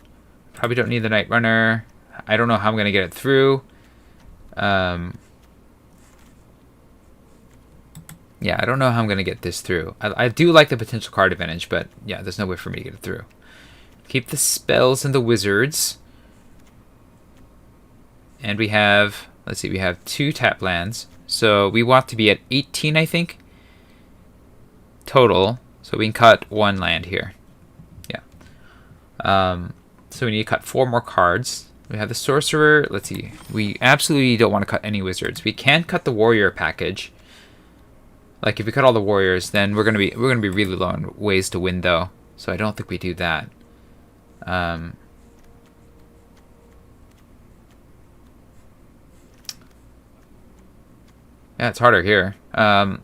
Probably don't need the Night Runner. I don't know how I'm going to get it through. Yeah, I don't know how I'm going to get this through. I do like the potential card advantage, but yeah, there's no way for me to get it through. Keep the spells and the wizards. And we have, let's see, we have 2 tap lands. So we want to be at 18, I think, total. So we can cut 1 land here. Yeah. So we need to cut 4 more cards. We have the Sorcerer. Let's see. We absolutely don't want to cut any wizards. We can cut the Warrior package. Like if we cut all the warriors, then we're gonna be really low on ways to win though. So I don't think we do that. Yeah, it's harder here. I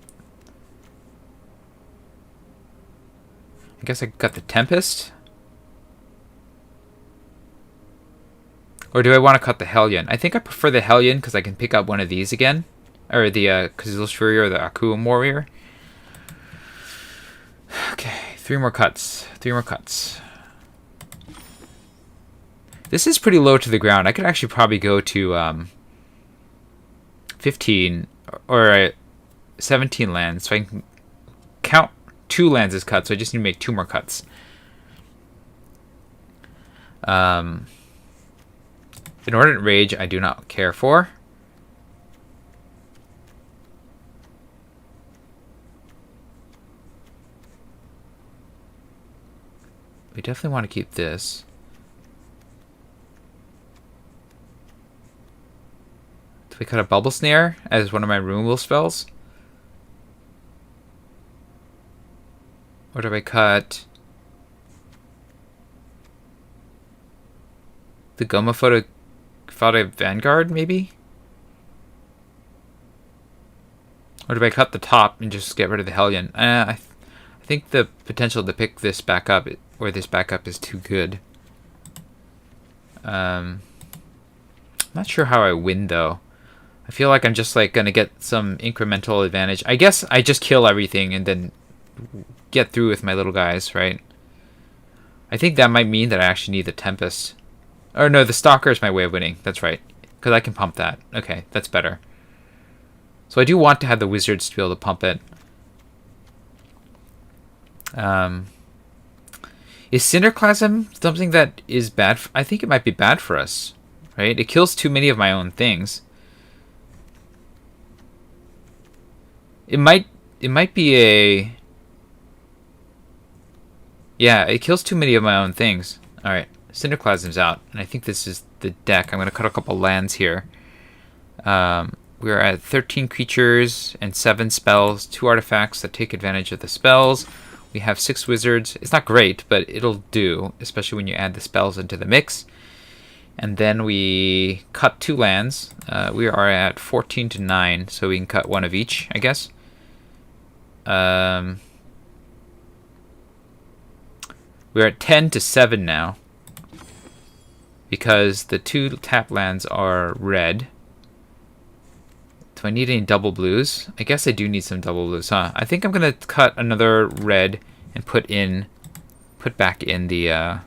guess I got the Tempest. Or do I want to cut the Hellion? I think I prefer the Hellion because I can pick up one of these again. Or the Kazil's Fury or the Akuum Warrior. Okay, 3 more cuts. 3 more cuts. This is pretty low to the ground. I could actually probably go to 15 or 17 lands. So I can count 2 lands as cuts. So I just need to make 2 more cuts. Inordinate Rage I do not care for. We definitely want to keep this. Do we cut a Bubble Snare as one of my removal spells? Or do I cut the Goma Photo Vanguard, maybe? Or do I cut the top and just get rid of the Hellion? I think the potential to pick this back up, or this backup, is too good. I'm not sure how I win though. I feel like I'm just like gonna get some incremental advantage. I guess I just kill everything and then get through with my little guys, right? I think that might mean that I actually need the Tempest. Or no, the Stalker is my way of winning. That's right. Because I can pump that. Okay, that's better. So I do want to have the Wizards to be able to pump it. Is Cinderclasm something that is bad? I think it might be bad for us, right? It kills too many of my own things. It might be a... Yeah, it kills too many of my own things. Alright, Cinderclasm's out. And I think this is the deck. I'm going to cut a couple lands here. We're at 13 creatures and 7 spells. 2 artifacts that take advantage of the spells. We have 6 wizards. It's not great, but it'll do, especially when you add the spells into the mix. And then we cut 2 lands. We are at 14 to 9, so we can cut 1 of each, I guess. We're at 10 to 7 now, because the 2 tap lands are red. Do I need any double blues? I guess I do need some double blues, huh? I think I'm gonna cut another red and put back in the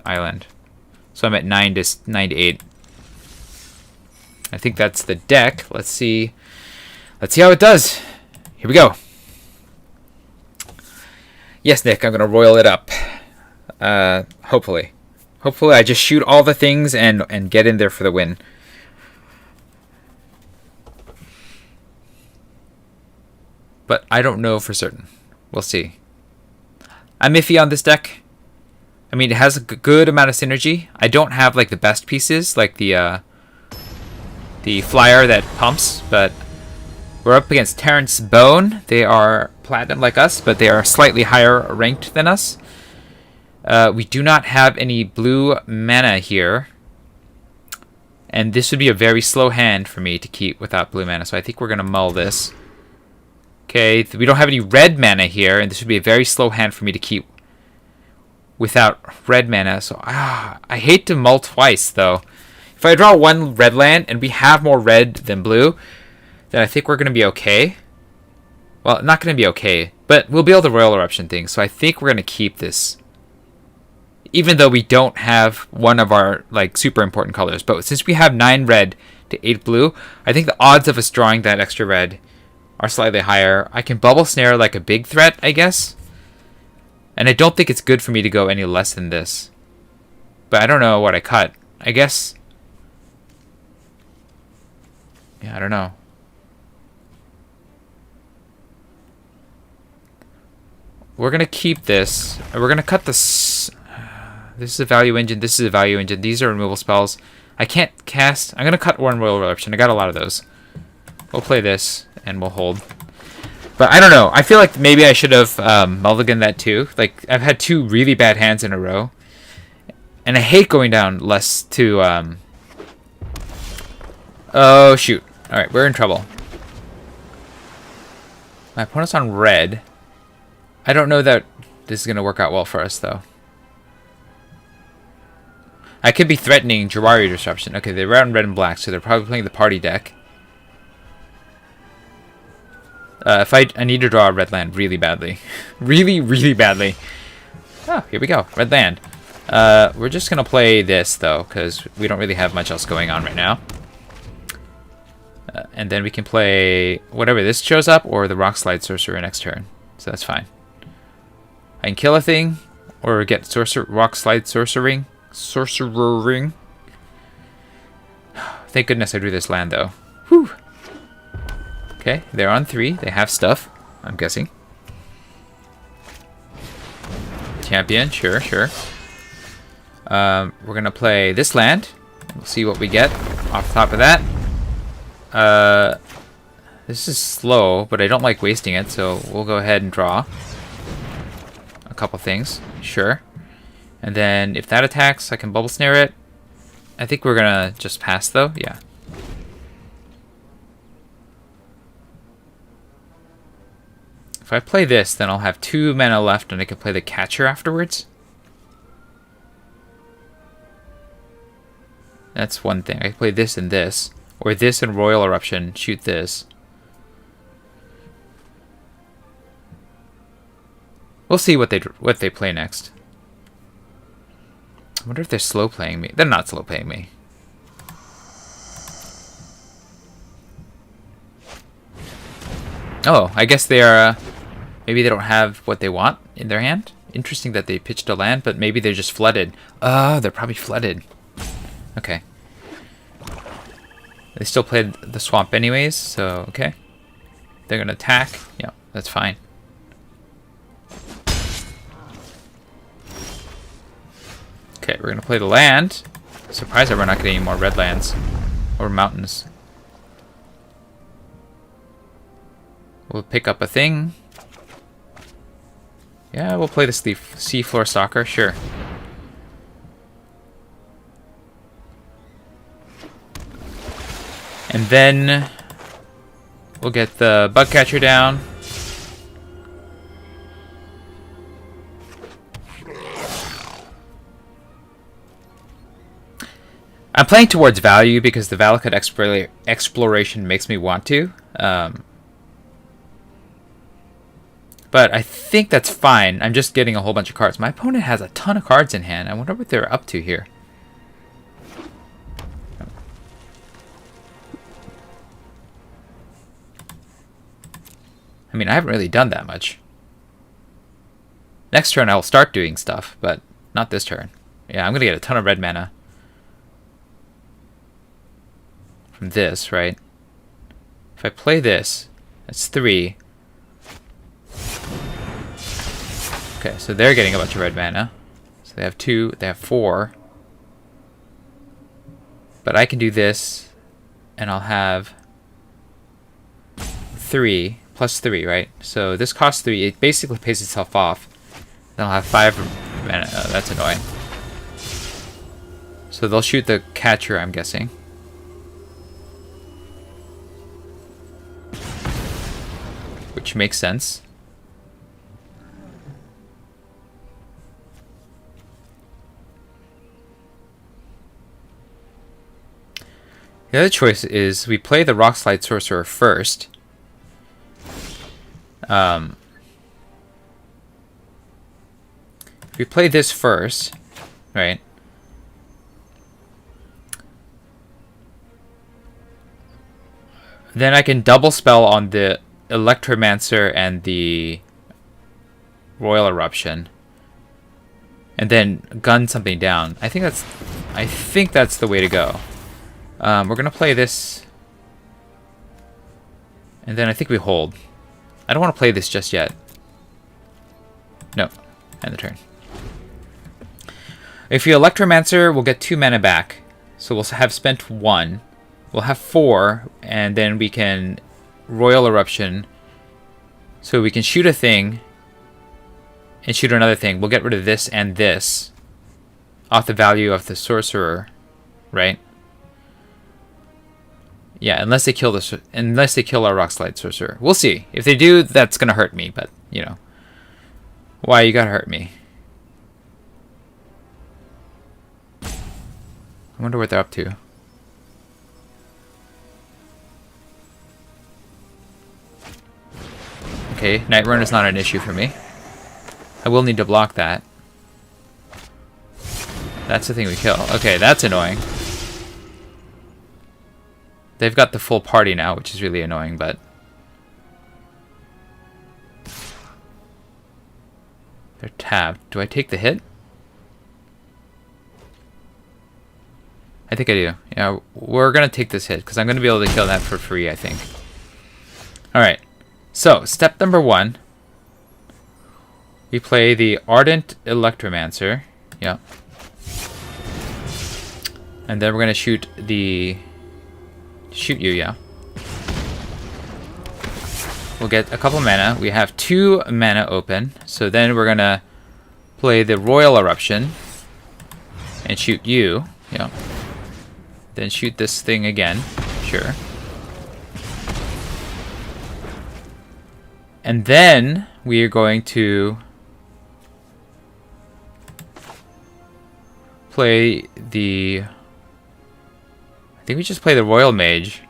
island. So I'm at 9 to 8. I think that's the deck. Let's see how it does. Here we go. Yes, Nick, I'm gonna royal it up. Hopefully I just shoot all the things and get in there for the win. But I don't know for certain. We'll see. I'm iffy on this deck. I mean, it has a good amount of synergy. I don't have like the best pieces, like the flyer that pumps, but we're up against Terrence Bone. They are platinum like us, but they are slightly higher ranked than us. We do not have any blue mana here. And this would be a very slow hand for me to keep without blue mana, so I think we're going to mull this. Okay, we don't have any red mana here, and this would be a very slow hand for me to keep without red mana. So I hate to mull twice, though. If I draw 1 red land, and we have more red than blue, then I think we're going to be okay. Well, not going to be okay, but we'll be able to Royal Eruption things. So I think we're going to keep this. Even though we don't have one of our like super important colors. But since we have 9 red to 8 blue, I think the odds of us drawing that extra red are slightly higher. I can Bubble Snare like a big threat, I guess. And I don't think it's good for me to go any less than this. But I don't know what I cut. I guess... yeah, I don't know. We're going to keep this. We're going to cut this. This is a value engine. This is a value engine. These are removal spells. I can't cast. I'm going to cut one Royal Eruption. I got a lot of those. We'll play this and we'll hold. But I don't know. I feel like maybe I should have mulliganed that too. Like, I've had 2 really bad hands in a row. And I hate going down less to... oh, shoot. Alright, we're in trouble. My opponent's on red. I don't know that this is going to work out well for us, though. I could be threatening Jawari Disruption. Okay, they're on red and black, so they're probably playing the party deck. If I need to draw a red land really badly. Really, really badly. Oh, here we go. Red land. We're just going to play this, though, because we don't really have much else going on right now. And then we can play whatever this shows up, or the Rock Slide Sorcerer next turn. So that's fine. I can kill a thing, or get Rock Slide Sorcering. Sorcerering. Thank goodness I drew this land, though. Whew. Okay, they're on 3. They have stuff, I'm guessing. Champion, sure, sure. We're going to play this land. We'll see what we get off the top of that. This is slow, but I don't like wasting it, so we'll go ahead and draw a couple things. Sure. And then if that attacks, I can Bubble Snare it. I think we're going to just pass, though. Yeah. If I play this, then I'll have 2 mana left, and I can play the Catcher afterwards. That's one thing. I can play this and this. Or this and Royal Eruption. Shoot this. We'll see what they play next. I wonder if they're slow playing me. They're not slow playing me. Oh, I guess they are... maybe they don't have what they want in their hand. Interesting that they pitched a land, but maybe they're just flooded. Oh, they're probably flooded. Okay. They still played the swamp anyways, so okay. They're going to attack. Yeah, that's fine. Okay, we're going to play the land. Surprised that we're not getting any more red lands. Or mountains. We'll pick up a thing. Yeah, we'll play this Seafloor Stalker, sure. And then we'll get the Bug Catcher down. I'm playing towards value because the Valakut exploration makes me want to. But I think that's fine. I'm just getting a whole bunch of cards. My opponent has a ton of cards in hand. I wonder what they're up to here. I mean, I haven't really done that much. Next turn I will start doing stuff, but not this turn. Yeah, I'm going to get a ton of red mana. From this, right? If I play this, that's 3. Okay, so they're getting a bunch of red mana. So they have 2, they have 4. But I can do this, and I'll have 3, plus 3, right? So this costs 3, it basically pays itself off. Then I'll have 5 mana, that's annoying. So they'll shoot the Catcher, I'm guessing. Which makes sense. The other choice is we play the Rock Slide Sorcerer first. If we play this first, right? Then I can double spell on the Electromancer and the Royal Eruption, and then gun something down. I think that's the way to go. We're gonna play this, and then I think we hold. I don't want to play this just yet. No, end the turn. If you Electromancer, we'll get 2 mana back, so we'll have spent 1. We'll have 4, and then we can Royal Eruption, so we can shoot a thing and shoot another thing. We'll get rid of this and this off the value of the Sorcerer, right? Yeah, unless they kill our Rock Slide Sorcerer. We'll see. If they do, that's gonna hurt me, but you know. Why you gotta hurt me? I wonder what they're up to. Okay, Night Run is not an issue for me. I will need to block that. That's the thing we kill. Okay, that's annoying. They've got the full party now, which is really annoying, but... They're tabbed. Do I take the hit? I think I do. Yeah, we're gonna take this hit, because I'm gonna be able to kill that for free, I think. Alright. So, step number 1. We play the Ardent Electromancer. Yeah. And then we're going to shoot the... Shoot you, yeah. We'll get a couple mana. We have 2 mana open. So then we're going to play the Royal Eruption. And shoot you. Yeah. Then shoot this thing again. Sure. And then we are going to play the... I think we just play the Royal Mage.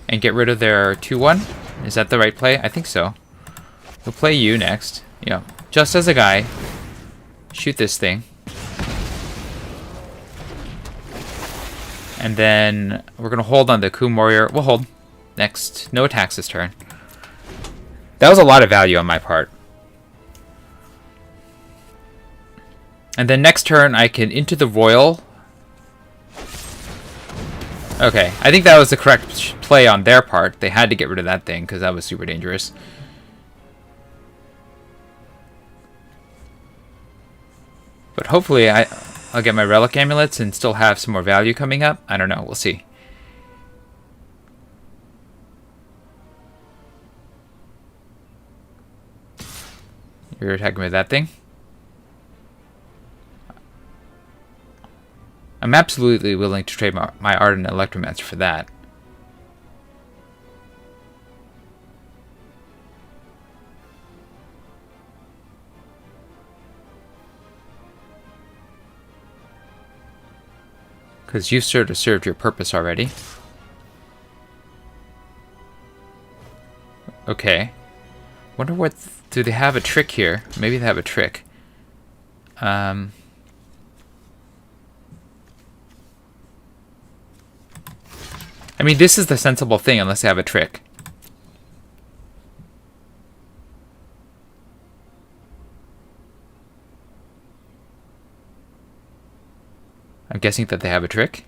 And get rid of their 2/1. Is that the right play? I think so. We'll play you next. Yeah. Just as a guy. Shoot this thing. And then we're going to hold on the Coom Warrior. We'll hold. Next. No attacks this turn. That was a lot of value on my part. And then next turn I can into the Royal. Okay. I think that was the correct play on their part. They had to get rid of that thing because that was super dangerous. But hopefully I'll get my Relic Amulets and still have some more value coming up. I don't know. We'll see. You're attacking with that thing? I'm absolutely willing to trade my Ardent Electromancer for that. Because you've sort of served your purpose already. Okay. Wonder what... do they have a trick here? Maybe they have a trick. I mean, this is the sensible thing unless they have a trick. I'm guessing that they have a trick.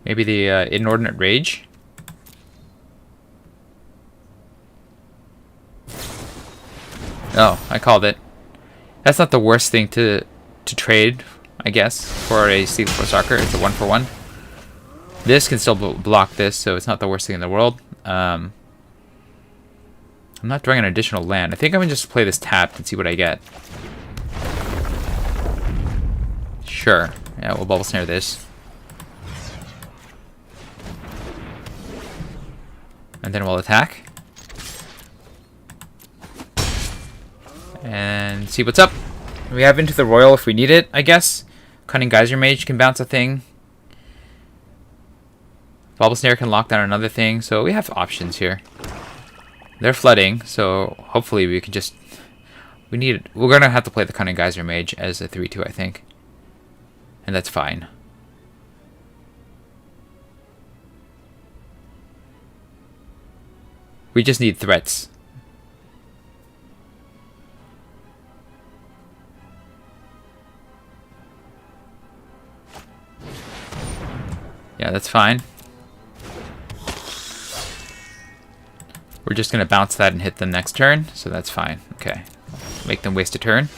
Maybe the Inordinate Rage. Oh, I called it. That's not the worst thing to trade, I guess, for a Sleeper Soccer. It's a 1-for-1. This can still block this, so it's not the worst thing in the world. I'm not drawing an additional land. I think I'm going to just play this tapped and see what I get. Sure. Yeah, we'll Bubble Snare this. And then we'll attack. And see what's up. We have Into the Royal if we need it, I guess. Cunning Geyser Mage can bounce a thing. Bubble Snare can lock down another thing, so we have options here. They're flooding, so hopefully we can just... We're gonna have to play the Cunning Geyser Mage as a 3-2, I think. And that's fine. We just need threats. Yeah, that's fine. We're just going to bounce that and hit them next turn, so that's fine. Okay. Make them waste a turn.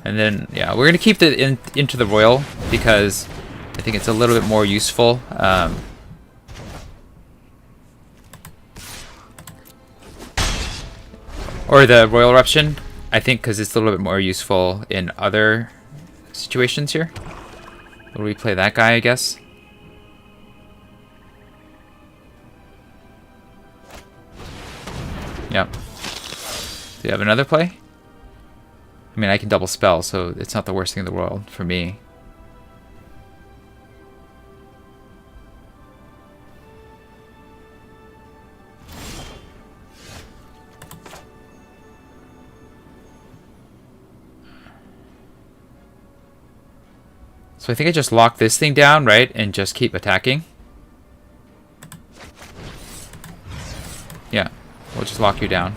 And then, yeah, we're going to keep the Into the Royal because I think it's a little bit more useful. Or the Royal Eruption, I think, because it's a little bit more useful in other situations here. Will we play that guy, I guess? Yep. Do you have another play? I mean, I can double spell, so it's not the worst thing in the world for me. So I think I just lock this thing down, right? And just keep attacking. Yeah, we'll just lock you down.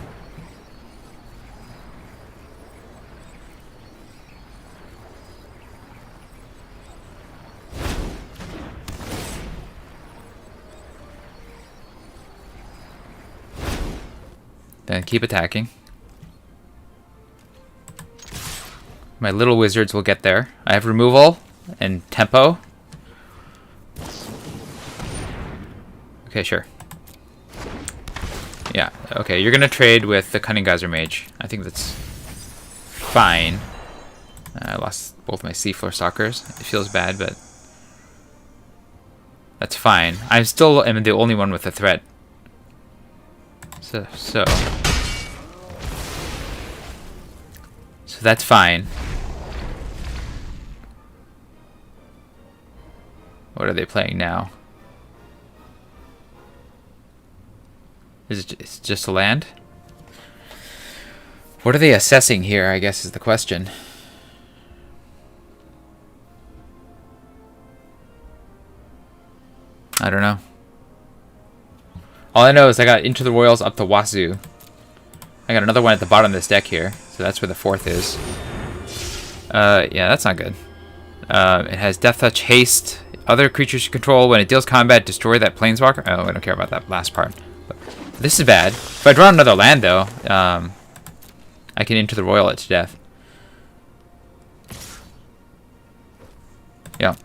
Then keep attacking. My little wizards will get there. I have removal and tempo. Okay, sure. Yeah, okay, you're gonna trade with the Cunning Geyser Mage. I think that's fine. I lost both my Seafloor Stalkers. It feels bad, but that's fine. I still am the only one with a threat. So that's fine. What are they playing now? Is it it's just a land? What are they assessing here, I guess is the question. I don't know. All I know is I got Into the Royals up to Wazoo. I got another one at the bottom of this deck here, so that's where the fourth is. Yeah, that's not good. It has Death Touch, Haste. Other creatures you control, when it deals combat, destroy that Planeswalker. Oh, I don't care about that last part. But this is bad. If I draw another land, though, I can Into the Royal it to death. Yep.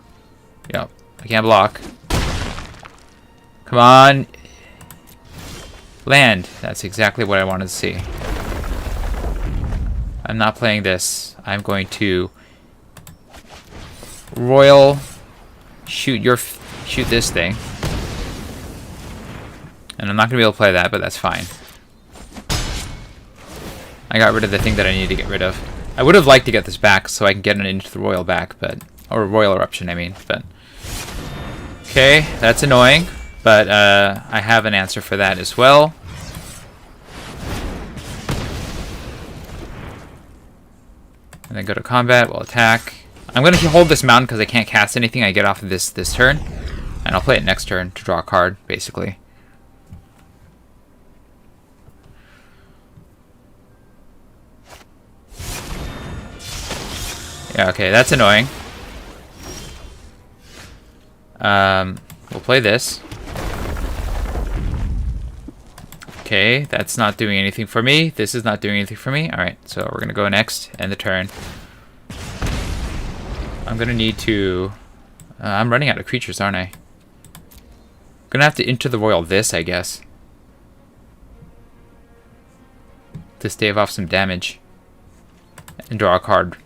Yep. I can't block. Come on. Land. That's exactly what I wanted to see. I'm not playing this. I'm going to Royal shoot this thing. And I'm not going to be able to play that, but that's fine. I got rid of the thing that I need to get rid of. I would have liked to get this back so I can get it Into the Royal back, but... Or Royal Eruption, I mean, but... Okay, that's annoying, but I have an answer for that as well. And then go to combat, we'll attack. I'm going to hold this mountain because I can't cast anything I get off of this turn. And I'll play it next turn to draw a card, basically. Yeah, okay, that's annoying. We'll play this. Okay, that's not doing anything for me. This is not doing anything for me. Alright, so we're going to go next, end the turn. I'm going to need to... I'm running out of creatures, aren't I? I'm going to have to Into the Royal this, I guess. To stave off some damage. And draw a card.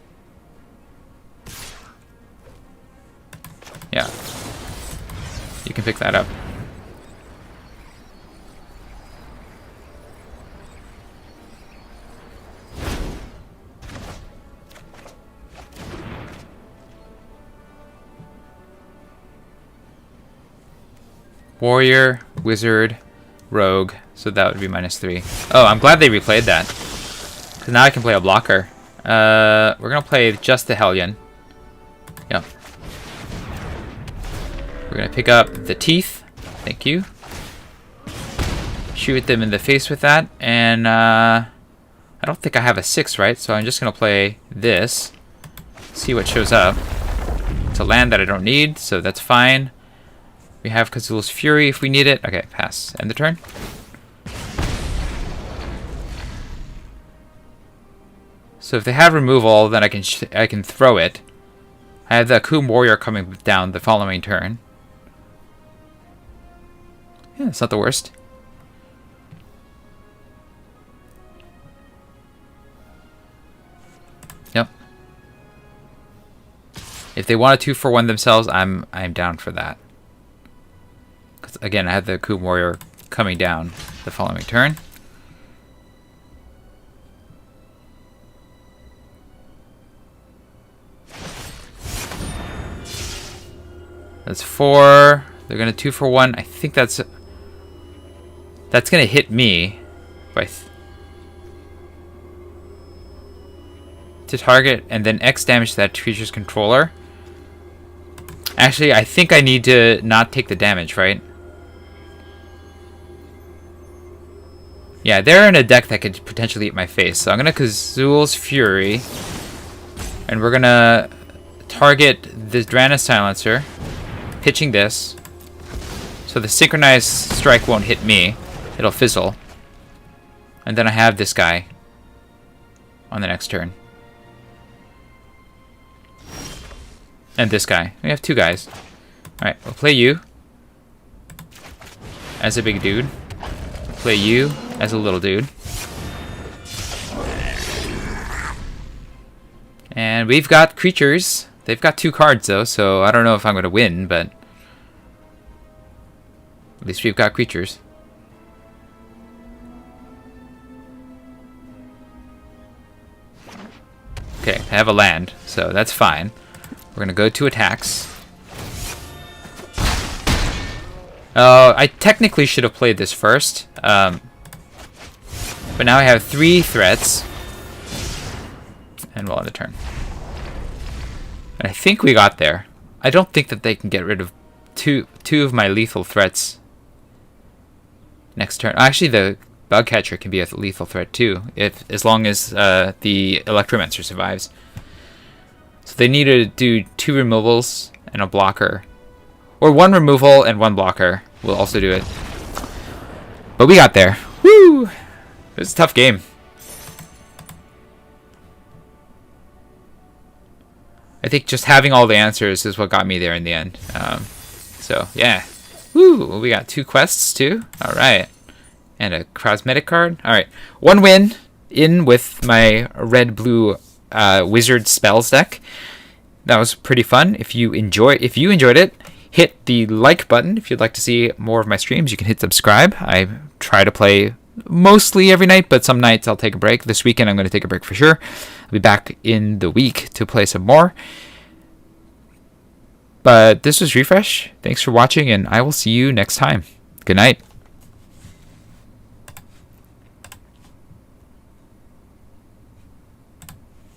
Yeah. You can pick that up. Warrior, Wizard, Rogue. So that would be -3. Oh, I'm glad they replayed that. Because now I can play a blocker. We're going to play just the Hellion. Yep. We're going to pick up the Teeth. Thank you. Shoot them in the face with that. And I don't think I have a 6, right? So I'm just going to play this. See what shows up. It's a land that I don't need, so that's fine. We have Cthulhu's Fury if we need it. Okay, pass. End the turn. So if they have removal, then I can throw it. I have the ugB Warrior coming down the following turn. Yeah, it's not the worst. Yep. If they want a 2-for-1 themselves, I'm down for that. Because again, I have the ugB Warrior coming down the following turn. That's 4. They're gonna 2-for-1. I think that's gonna hit me. To target and then X damage to that creature's controller. Actually, I think I need to not take the damage, right? Yeah, they're in a deck that could potentially eat my face. So I'm gonna Cthulhu's Fury, and we're gonna target the Drana Silencer. Pitching this, so the synchronized strike won't hit me. It'll fizzle. And then I have this guy on the next turn. And this guy. We have 2 guys. Alright, we'll play you as a big dude. Play you as a little dude. And we've got creatures. They've got 2 cards though, so I don't know if I'm going to win, but at least we've got creatures. Okay, I have a land, so that's fine. We're going to go to attacks. I technically should have played this first, but now I have 3 threats, and we'll end the turn. And I think we got there. I don't think that they can get rid of two of my lethal threats next turn. Actually, the Bugcatcher can be a lethal threat too, as long as the Electromancer survives. So they need to do 2 removals and a blocker. Or 1 removal and 1 blocker will also do it. But we got there. Woo! It was a tough game. I think just having all the answers is what got me there in the end. So, yeah. Woo! We got 2 quests, too. Alright. And a cosmetic card. Alright. 1 win in with my red-blue wizard spells deck. That was pretty fun. If you enjoyed it, hit the like button. If you'd like to see more of my streams, you can hit subscribe. I try to play mostly every night, but some nights I'll take a break. This weekend I'm going to take a break for sure. I'll be back in the week to play some more. But this was Refresh. Thanks for watching, and I will see you next time. Good night.